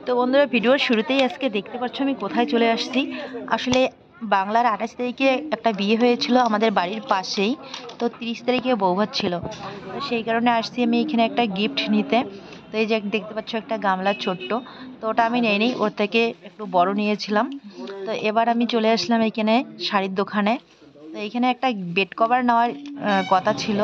তো বন্ধুরা, ভিডিওর শুরুতেই আজকে দেখতে পাচ্ছ আমি কোথায় চলে আসছি। আসলে বাংলার 28 তারিখে একটা বিয়ে হয়েছিল আমাদের বাড়ির পাশেই। তো 30 তারিখে বৌভাত ছিল। তো সেই কারণে আসছি আমি এখানে একটা গিফট নিতে। তো এই যে দেখতে পাচ্ছ একটা গামলা ছোট্ট, তো ওটা আমি নেইনি, ওর থেকে একটু বড় নিয়েছিলাম। তো এবার আমি চলে আসলাম এখানে শাড়ির দোকানে। তো এইখানে একটা বেড কভার নেওয়ার কথা ছিল।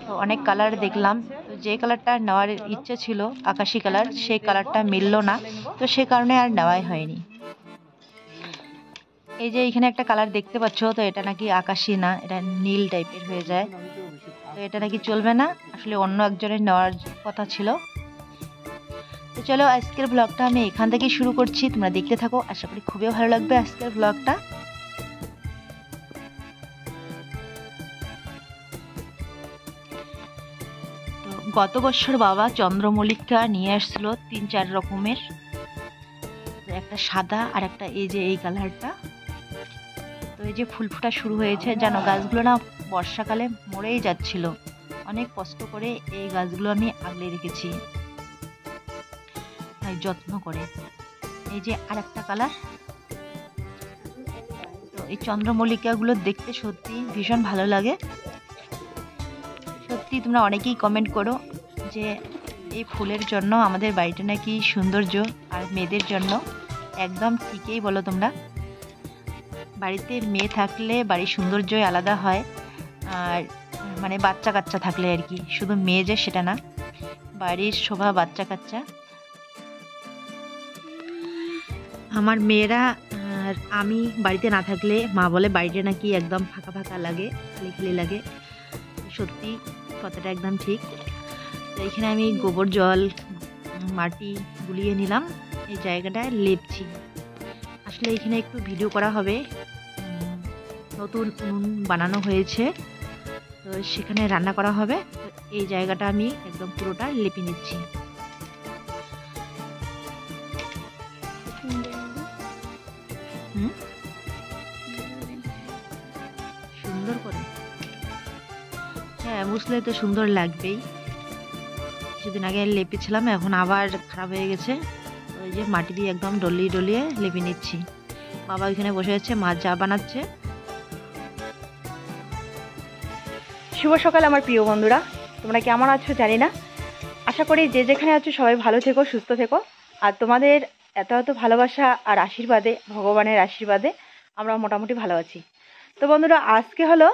তো অনেক কালার দেখলাম, তো যে কালারটা নেওয়ার ইচ্ছে ছিল আকাশি কালার, সেই কালারটা মিললো না। তো সে কারণে আর নেওয়াই হয়নি। এই যে এখানে একটা কালার দেখতে পাচ্ছ, তো এটা নাকি আকাশি না, এটা নীল টাইপের হয়ে যায়। তো এটা নাকি চলবে না, আসলে অন্য একজনের নেওয়ার কথা ছিল। তো চলো আজকের ব্লগটা আমি এখান থেকে শুরু করছি, তোমরা দেখতে থাকো, আশা করি খুবই ভালো লাগবে আজকের ব্লগটা। তো গত বছর বাবা চন্দ্রমল্লিকা নিয়ে আসছিল 3-4 রকমের, একটা সাদা আর একটা এই যে এই কালারটা। তো এই যে ফুল ফোটা শুরু হয়েছে, জানো গাছগুলো না বর্ষাকালে মরেই যাচ্ছিল। অনেক কষ্ট করে এই গাছগুলো আমি আগলে রেখেছি, তাই যত্ন করে। এই যে আর একটা কালার। তো এই চন্দ্রমল্লিকাগুলো দেখতে সত্যি ভীষণ ভালো লাগে। সত্যি তোমরা অনেকেই কমেন্ট করো যে এই ফুলের জন্য আমাদের বাড়িটা নাকি সৌন্দর্য, আর মেয়েদের জন্য। একদম ঠিকই বলো তোমরা। বাড়িতে মেয়ে থাকলে বাড়ির সৌন্দর্যই আলাদা হয়। আর মানে বাচ্চা কাচ্চা থাকলে আর কি, শুধু মেয়ে যে সেটা না, বাড়ির শোভা বাচ্চা কাচ্চা। আমার মেয়েরা আর আমি বাড়িতে না থাকলে মা বলে বাড়িটা নাকি একদম ফাঁকা ফাঁকা লাগে, খালি খালি লাগে। সত্যি কথাটা একদম ঠিক। তো এখানে আমি গোবর জল মাটি গুলিয়ে নিলাম, এই জায়গাটায় লেপছি। আসলে এখানে একটু ভিডিও করা হবে, নতুন উনুন বানানো হয়েছে, তো সেখানে রান্না করা হবে। তো এই জায়গাটা আমি একদম পুরোটা লেপে নিচ্ছি। সুন্দর করে, হ্যাঁ মুছলে তো সুন্দর লাগবেই। কিছুদিন আগে লেপেছিলাম, এখন আবার খারাপ হয়ে গেছে। তো ওই যে মাটি দিয়ে একদম ডলিয়ে ডলিয়ে লেপে নিচ্ছি। বাবা ওইখানে বসে আছে, মা চা বানাচ্ছে। শুভ সকাল আমার প্রিয় বন্ধুরা, তোমরা কেমন আছো জানি না। আশা করি যে যেখানে আছো সবাই ভালো থেকো, সুস্থ থেকো। আর তোমাদের এত এত ভালোবাসা আর আশীর্বাদে, ভগবানের আশীর্বাদে আমরা মোটামুটি ভালো আছি। তো বন্ধুরা, আজকে হলো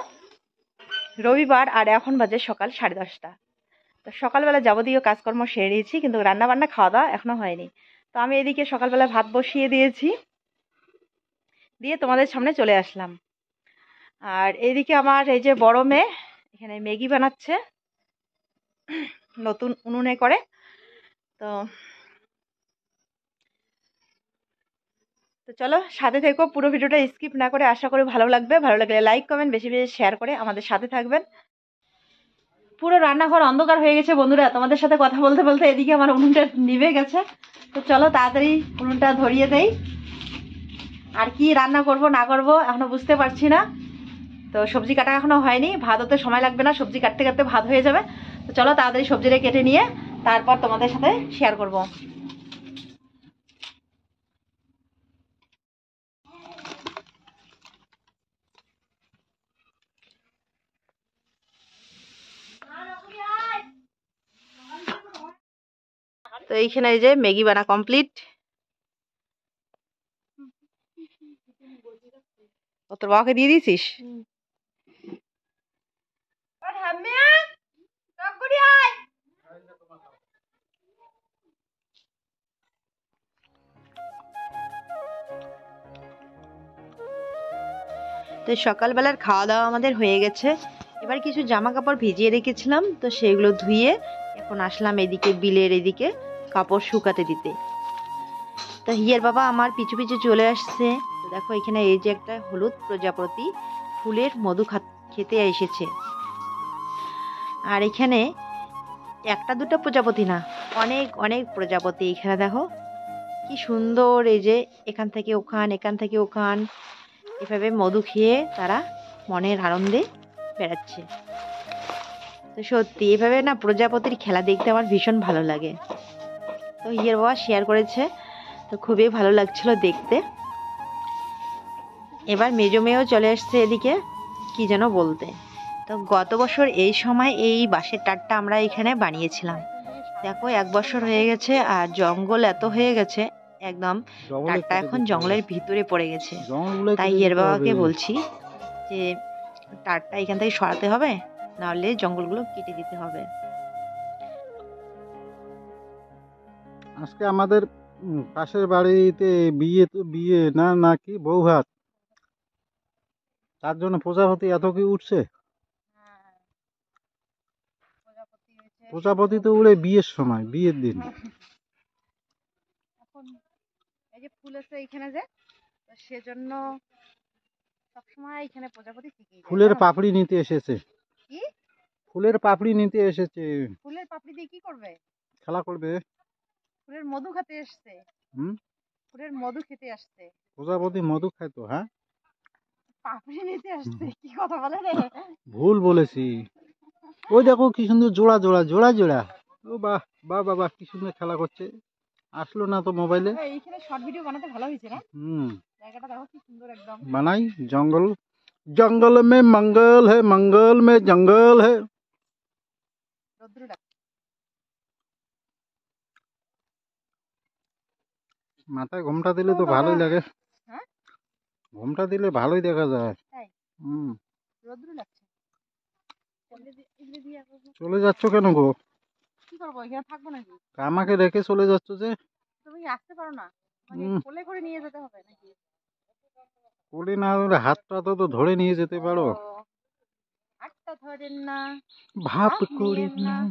রবিবার আর এখন বাজে সকাল 10:30। তো সকালবেলা যাবতীয় কাজকর্ম সেরে নিয়েছি, কিন্তু রান্না বান্না খাওয়া দাওয়া এখনো হয়নি। তো আমি এদিকে সকালবেলা ভাত বসিয়ে দিয়েছি, দিয়ে তোমাদের সামনে চলে আসলাম। আর এইদিকে আমার এই যে বড় মেয়ে এখানে ম্যাগি বানাচ্ছে নতুন উনুনে করে। তো তো চলো সাথে থেকো, পুরো ভিডিওটা স্কিপ না করে। আশা করি ভালো লাগবে, ভালো লাগলে লাইক কমেন্ট বেশি বেশি শেয়ার করে আমাদের সাথে থাকবেন। পুরো রান্নাঘর অন্ধকার হয়ে গেছে বন্ধুরা, তোমাদের সাথে কথা বলতে বলতে এদিকে আমার উনুনটা নিভে গেছে। তো চলো তাড়াতাড়ি উনুনটা ধরিয়ে দেই। আর কি রান্না করব না করব এখনো বুঝতে পারছি না। তো সবজি কাটা এখনো হয়নি, ভাত হতে সময় লাগবে না, সবজি কাটতে কাটতে ভাত হয়ে যাবে। তো চলো তাড়াতাড়ি সবজিটা কেটে নিয়ে তারপর তোমাদের সাথে শেয়ার করব। তো এইখানে এই যে ম্যাগি বানা কমপ্লিট। ও তোর বাবাকে দিয়ে দিয়েছিস? তো সকালবেলার খাওয়া দাওয়া আমাদের হয়ে গেছে। এবার কিছু জামা কাপড় ভিজিয়ে রেখেছিলাম, তো সেগুলো ধুয়ে এখন আসলাম এদিকে বিলের এদিকে কাপড় শুকাতে দিতে। তো হিয়ার বাবা আমার পিছু পিছু চলে আসছে। তো দেখো এখানে এই যে একটা হলুদ প্রজাপতি ফুলের মধু খেতে এসেছে। আর এখানে একটা দুটো প্রজাপতি না, অনেক অনেক প্রজাপতি। এখানে দেখো কি সুন্দর, এই যে এখান থেকে ওখান, এখান থেকে ওখান, এভাবে মধু খেয়ে তারা মনের আনন্দে বেড়াচ্ছে। তো সত্যি এভাবে না প্রজাপতির খেলা দেখতে আমার ভীষণ ভালো লাগে। তো হিয়ার বাবা শেয়ার করেছে তো খুবই ভালো লাগছিল দেখতে। এবার মেজো মেয়েও চলে আসছে এদিকে কি যেন বলতে। তো গত বছর এই সময় এই বাঁশের টাটটা আমরা এখানে বানিয়েছিলাম। দেখো 1 বছর হয়ে গেছে আর জঙ্গল এত হয়ে গেছে, একদম জঙ্গলে টাটটা কেটে এখন দিতে হবে, জঙ্গলের ভিতরে পড়ে গেছে। জঙ্গলগুলো তাই কেটে এর দিতে হবে। বাবাকে বলছি যে টাটটা এখান থেকে সরাতে হবে, নাহলে জঙ্গলগুলো কেটে দিতে হবে। আজকে আমাদের পাশের বাড়িতে বিয়ে না নাকি বউ ভাত, তার জন্য প্রজাপতি এত কি উঠছে। প্রজাপতি তো উড়ে বিয়ের সময়, বিয়ের দিন। এখন এই যে ফুল আছে এখানে যে, তো সেজন্য সবসময় এখানে প্রজাপতি থেকেই যায়। ফুলের জানো? পাপড়ি নিতে এসেছে, কি ফুলের পাপড়ি নিতে এসেছে, ফুলের পাপড়ি দিয়ে কি করবে? খেলা করবে। ফুলের মধু খেতে এসছে। হুম, ফুলের মধু খেতে আসছে, প্রজাপতি মধু খাইতো। হ্যাঁ, পাপড়ি নিতে আসছে, কি কথা বলে রে? ভুল বলেছি। ওই দেখো কি সুন্দর জোড়া জোড়া জোড়া জোড়া। ও বাহ বাহ বাবা, কি সুন্দর খেলা করছে। আসলো না তো মোবাইলে। এইখানে শর্ট ভিডিও বানাতে ভালো হয়েছে না? হুম, জায়গাটা দেখো কি সুন্দর একদম। बनाई जंगल, जंगल में मंगल है, मंगल में जंगल है। রোদ্দুর ডাকছে। মাথায় ঘোমটা দিলে তো ভালোই লাগে। হ্যাঁ, ঘোমটা দিলে ভালোই দেখা যায়। তাই হুম, রোদ্দুর লাগছে। চলে যাচ্ছ কেন গো? কি করবো, এখানে থাকবো নাকি? আমাকে রেখে চলে যাচ্ছ যে? তুমি কি আসতে পারো না? আমাকে হুম, কোলে করে নিয়ে যেতে হবে নাকি? কোলে না ধরে হাতটা তো ধরে নিয়ে যেতে পারো। ও, হাতটা ধরেন না, ভাব হাত করি নিয়েন না। না,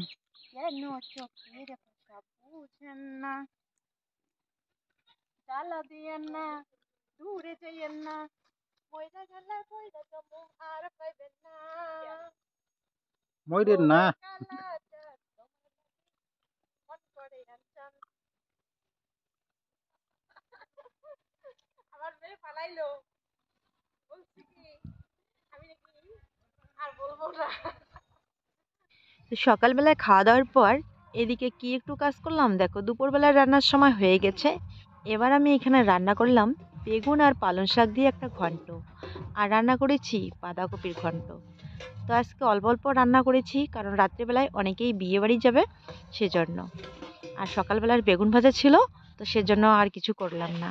কেন চোখের ভাষা বুঝেন না, জ্বালা দিয়েন না, দূরে যাইয়েন না, ময়দা গেলে কইরা জমু আর পাইবেন না। ময়ূরের না। কালা চাঁদ তোমার মন করে আনচান। আমার মেয়ে পালাইলো, বলছি কি আমি নাকি আর বলবো না। তো সকালবেলায় খাওয়া দাওয়ার পর এদিকে কি একটু কাজ করলাম, দেখো দুপুরবেলায় রান্নার সময় হয়ে গেছে। এবার আমি এখানে রান্না করলাম বেগুন আর পালং শাক দিয়ে একটা ঘন্ট, আর রান্না করেছি বাঁধাকপির ঘন্ট। তো আজকে অল্প অল্প রান্না করেছি কারণ রাত্রিবেলায় অনেকেই বিয়ে বাড়ি যাবে সেজন্য। আর সকালবেলার বেগুন ভাজা ছিল, তো সেজন্য আর কিছু করলাম না।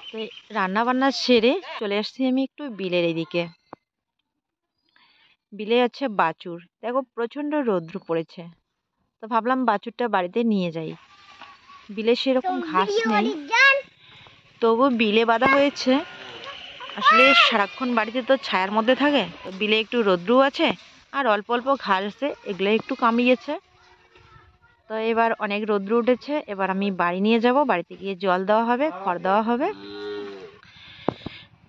তো রান্না বান্না সেরে চলে আসছি আমি একটু বিলের এদিকে। বিলে আছে বাছুর, দেখো প্রচণ্ড রৌদ্র পড়েছে, তো ভাবলাম বাছুরটা বাড়িতে নিয়ে যাই। বিলে সেরকম ঘাস নেই, তবু বিলে বাঁধা হয়েছে। আসলে সারাক্ষণ বাড়িতে তো ছায়ার মধ্যে থাকে, তো বিলে একটু রৌদ্র আছে আর অল্প অল্প ঘাস আছে, এগুলো একটু কামিয়েছে। তো এবার অনেক রৌদ্র উঠেছে, এবার আমি বাড়ি নিয়ে যাব, বাড়িতে গিয়ে জল দেওয়া হবে, খড় দেওয়া হবে।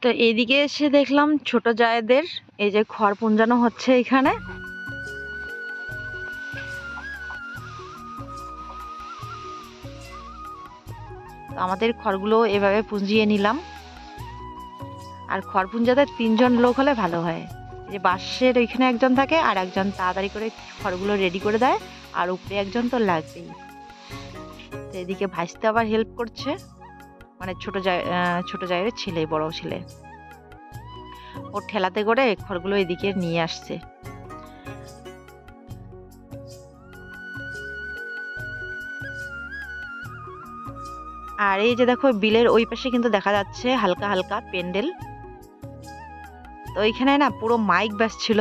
তো এইদিকে এসে দেখলাম ছোট জায়েদের এই যে খড় পুঞ্জানো হচ্ছে এখানে। তো আমাদের খড়গুলো এভাবে পুঁজিয়ে নিলাম। আর খড় পুঁজাতে 3 জন লোক হলে ভালো হয়। এই যে বাঁশের ওইখানে একজন থাকে আর একজন তাড়াতাড়ি করে খড়গুলো রেডি করে দেয়, আর উপরে একজন তো লাগবেই। তো এদিকে ভাইস্তে আবার হেল্প করছে, মানে ছোট জায়ের ছেলে, বড় ছেলে, ও ঠেলাতে করে খড়গুলো এদিকে নিয়ে আসছে। আর এই যে দেখো বিলের ওই পাশে কিন্তু দেখা যাচ্ছে হালকা হালকা প্যান্ডেল। তো ওইখানে না পুরো মাইক বাজছিল,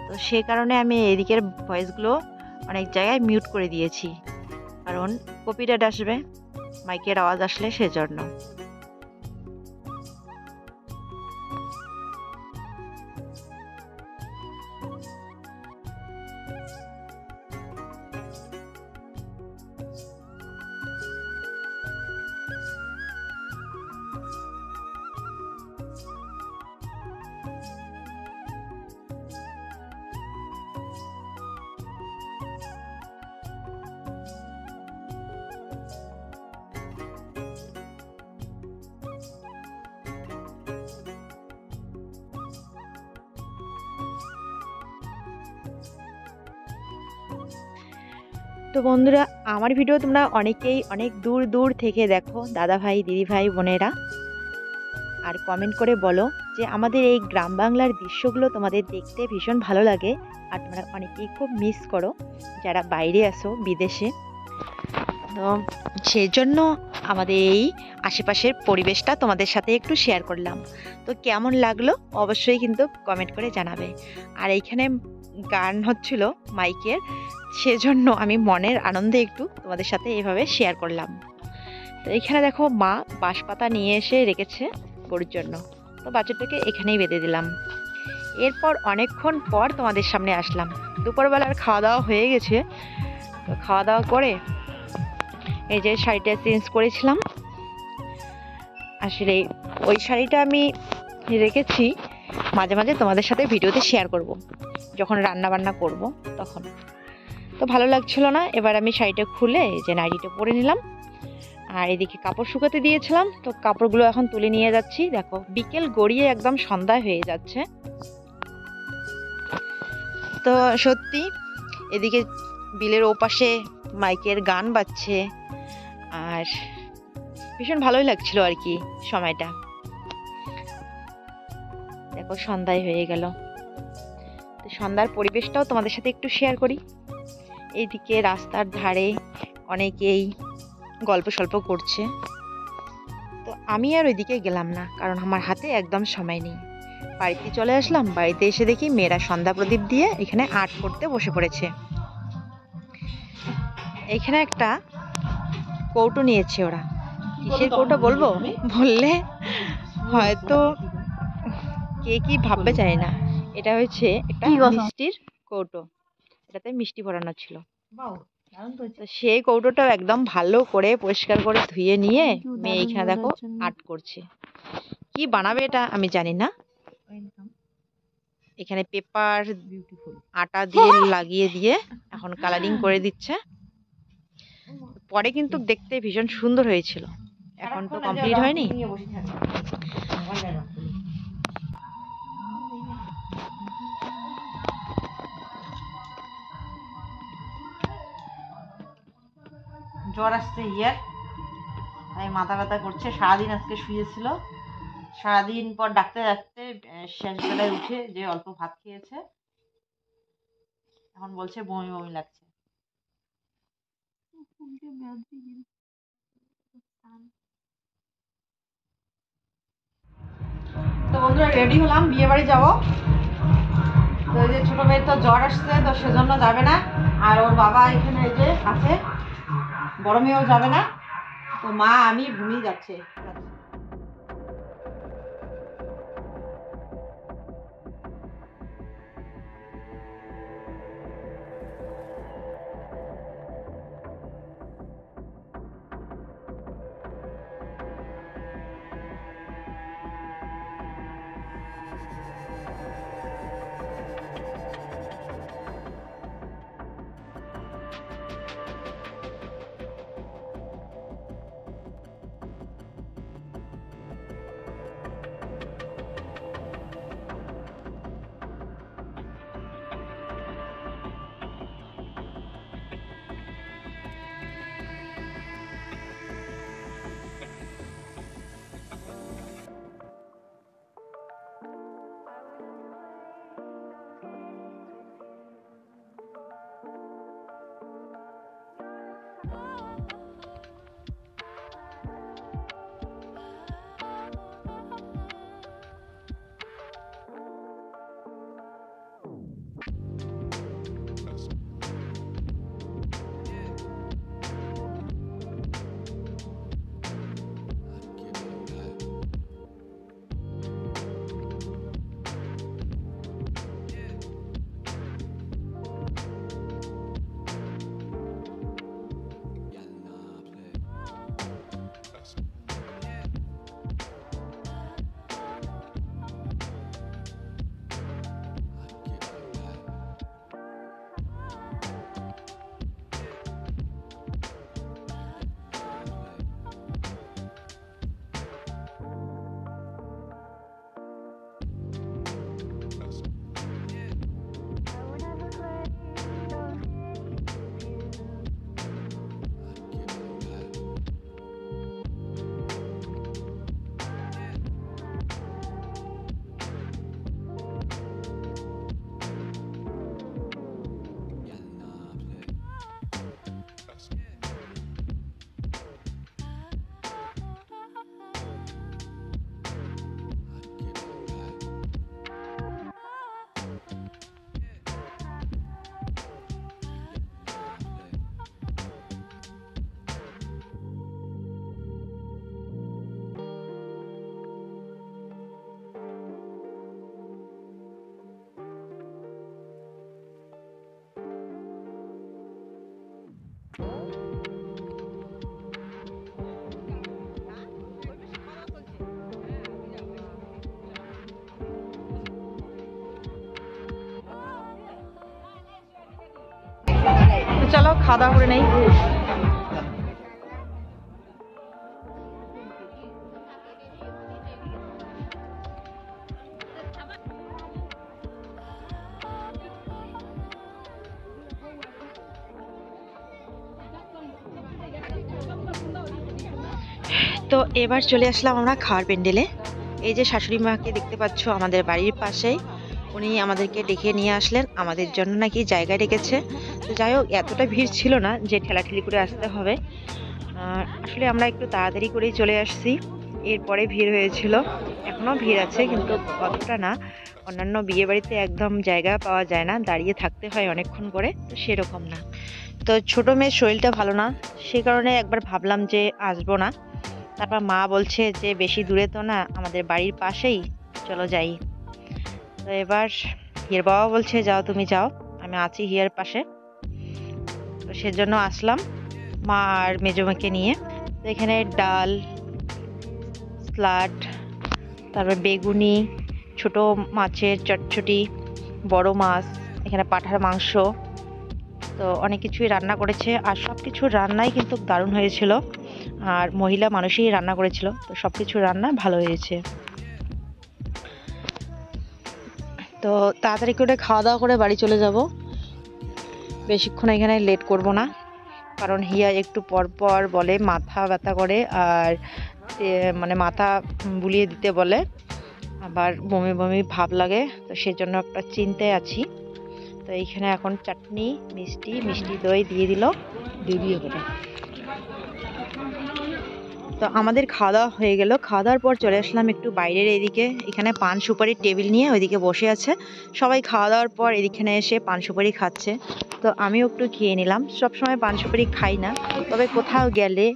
তো সেই কারণে আমি এদিকের ভয়েসগুলো অনেক জায়গায় মিউট করে দিয়েছি, কারণ কপিরাইট আসবে মাইকের আওয়াজ আসলে, সেজন্য। তো বন্ধুরা, আমার ভিডিও তোমরা অনেকেই অনেক দূর দূর থেকে দেখো, দাদা ভাই, দিদি ভাই, বোনেরা, আর কমেন্ট করে বলো যে আমাদের এই গ্রাম বাংলার দৃশ্যগুলো তোমাদের দেখতে ভীষণ ভালো লাগে, আর তোমরা অনেকেই খুব মিস করো যারা বাইরে আসো, বিদেশে। তো সেই জন্য আমাদের এই আশেপাশের পরিবেশটা তোমাদের সাথে একটু শেয়ার করলাম। তো কেমন লাগলো অবশ্যই কিন্তু কমেন্ট করে জানাবে। আর এইখানে গান হচ্ছিল মাইকের, সেজন্য আমি মনের আনন্দে একটু তোমাদের সাথে এভাবে শেয়ার করলাম। তো এখানে দেখো মা বাঁশপাতা নিয়ে এসে রেখেছে গরুর জন্য, তো বাছুরটাকে এখানেই বেঁধে দিলাম। এরপর অনেকক্ষণ পর তোমাদের সামনে আসলাম। দুপুরবেলার খাওয়া দাওয়া হয়ে গেছে, তো খাওয়া দাওয়া করে এই যে শাড়িটা চেঞ্জ করেছিলাম। আসলে ওই শাড়িটা আমি রেখেছি মাঝে মাঝে তোমাদের সাথে ভিডিওতে শেয়ার করব, যখন রান্না বান্না করব তখন। তো ভালো লাগছিল না, এবার আমি শাড়িটা খুলে যে নাইটিটা পরে নিলাম। আর এদিকে কাপড় শুকাতে দিয়েছিলাম, তো কাপড়গুলো এখন তুলে নিয়ে যাচ্ছি। দেখো বিকেল গড়িয়ে একদম সন্ধ্যা হয়ে যাচ্ছে। তো সত্যি এদিকে বিলের ওপাশে মাইকের গান বাজছে, আর ভীষণ ভালোই লাগছিল আর কি সময়টা। দেখো সন্ধ্যায় হয়ে গেল, তো সন্ধ্যার পরিবেশটাও তোমাদের সাথে একটু শেয়ার করি। এইদিকে রাস্তার ধারে অনেকেই গল্প সল্প করছে, তো আমি আর ওইদিকে গেলাম না, কারণ আমার হাতে একদম সময় নেই। বাড়িতে চলে আসলাম, বাড়িতে এসে দেখি মেয়েরা সন্ধ্যা প্রদীপ দিয়ে এখানে আর্ট করতে বসে পড়েছে। এখানে একটা কৌটো নিয়েছে ওরা, কিসের কৌটো বলবো, বললে হয়তো কে কি ভাববে জানি না। এটা হচ্ছে একটা মিষ্টির কৌটো, এটাতে মিষ্টি ভরানো ছিল। তো সেই কৌটোটাও একদম ভালো করে পরিষ্কার করে ধুয়ে নিয়ে মেয়ে এখানে দেখো আর্ট করছে। কি বানাবে এটা আমি জানি না। এখানে পেপার আটা দিয়ে লাগিয়ে দিয়ে এখন কালারিং করে দিচ্ছে। পরে কিন্তু দেখতে ভীষণ সুন্দর হয়েছিল, এখন তো কমপ্লিট হয়নি। জ্বর আসছে ইয়ার, তাই মাথা ব্যথা করছে। সারাদিন আজকে শুয়েছিল, সারাদিন পর ডাকতে ডাকতে শেষ বেলায় উঠে যে অল্প ভাত খেয়েছে, এখন বলছে বমি বমি লাগছে। তো বন্ধুরা রেডি হলাম, বিয়ে বাড়ি যাবো। তো এই যে ছোট মেয়ের তো জ্বর আসছে, তো সেজন্য যাবে না। আর ওর বাবা এখানে এই যে আছে, বড় মেয়েও যাবে না। তো মা আমি ঘুমিয়ে যাচ্ছে। খাওয়া দাওয়া করে নেই। তো এবার চলে আসলাম আমরা খাওয়ার প্যান্ডেলে। এই যে শাশুড়ি মাকে দেখতে পাচ্ছ আমাদের বাড়ির পাশেই, উনি আমাদেরকে ডেকে নিয়ে আসলেন, আমাদের জন্য নাকি জায়গায় রেখেছে। তো যাই হোক, এতটা ভিড় ছিল না যে ঠেলাঠেলি করে আসতে হবে। আসলে আমরা একটু তাড়াতাড়ি করেই চলে আসছি, এরপরে ভিড় হয়েছিল। এখনও ভিড় আছে কিন্তু অতটা না। অন্যান্য বিয়ে বাড়িতে একদম জায়গা পাওয়া যায় না, দাঁড়িয়ে থাকতে হয় অনেকক্ষণ করে, তো সেরকম না। তো ছোট মেয়ের শরীরটা ভালো না, সে কারণে একবার ভাবলাম যে আসবো না। তারপর মা বলছে যে বেশি দূরে তো না, আমাদের বাড়ির পাশেই, চলো যাই। তো এবার হিয়ার বাবা বলছে যাও তুমি যাও, আমি আছি হিয়ার পাশে। তো সেজন্য আসলাম মা আর মেজমাকে নিয়ে। তো এখানে ডাল, স্যালাড, তারপর বেগুনি, ছোট মাছের চটচটি, বড় মাছ, এখানে পাঁঠার মাংস, তো অনেক কিছুই রান্না করেছে। আর সব কিছু রান্নাই কিন্তু দারুণ হয়েছিল, আর মহিলা মানুষই রান্না করেছিল, তো সব কিছু রান্না ভালো হয়েছে। তো তাড়াতাড়ি করে খাওয়া দাওয়া করে বাড়ি চলে যাব, বেশিক্ষণ এখানে লেট করব না, কারণ হিয়া একটু পর পর বলে মাথা ব্যথা করে, আর মানে মাথা বুলিয়ে দিতে বলে, আবার বমি বমি ভাব লাগে, তো সেজন্য একটা চিন্তায় আছি। তো এইখানে এখন চাটনি, মিষ্টি দই দিয়ে দিল, দিয়ে দেবে। তো আমাদের খাওয়া দাওয়া হয়ে গেল। খাওয়া দাওয়ার পর চলে আসলাম একটু বাইরের এদিকে। এখানে পান সুপারির টেবিল নিয়ে ওইদিকে বসে আছে সবাই। খাওয়া দাওয়ার পর এখানে এসে পান সুপারি খাচ্ছে, তো আমিও একটু খেয়ে নিলাম। সবসময় পান সুপারি খাই না, তবে কোথাও গেলে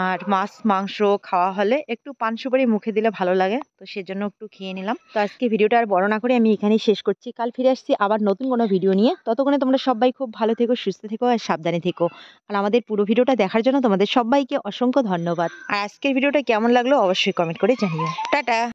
আর মাছ মাংস খাওয়া হলে একটু পান সুপারি মুখে দিলে ভালো লাগে, তো সেজন্য একটু খেয়ে নিলাম। তো আজকে ভিডিওটা আর বড় না করে আমি এখানেই শেষ করছি। কাল ফিরে আসছি আবার নতুন কোনো ভিডিও নিয়ে। ততক্ষণে তোমরা সবাই খুব ভালো থেকো, সুস্থ থেকো আর সাবধানে থেকো। আর আমাদের পুরো ভিডিওটা দেখার জন্য তোমাদের সবাইকে অসংখ্য ধন্যবাদ। আর আজকের ভিডিওটা কেমন লাগলো অবশ্যই কমেন্ট করে জানিও। টাটা।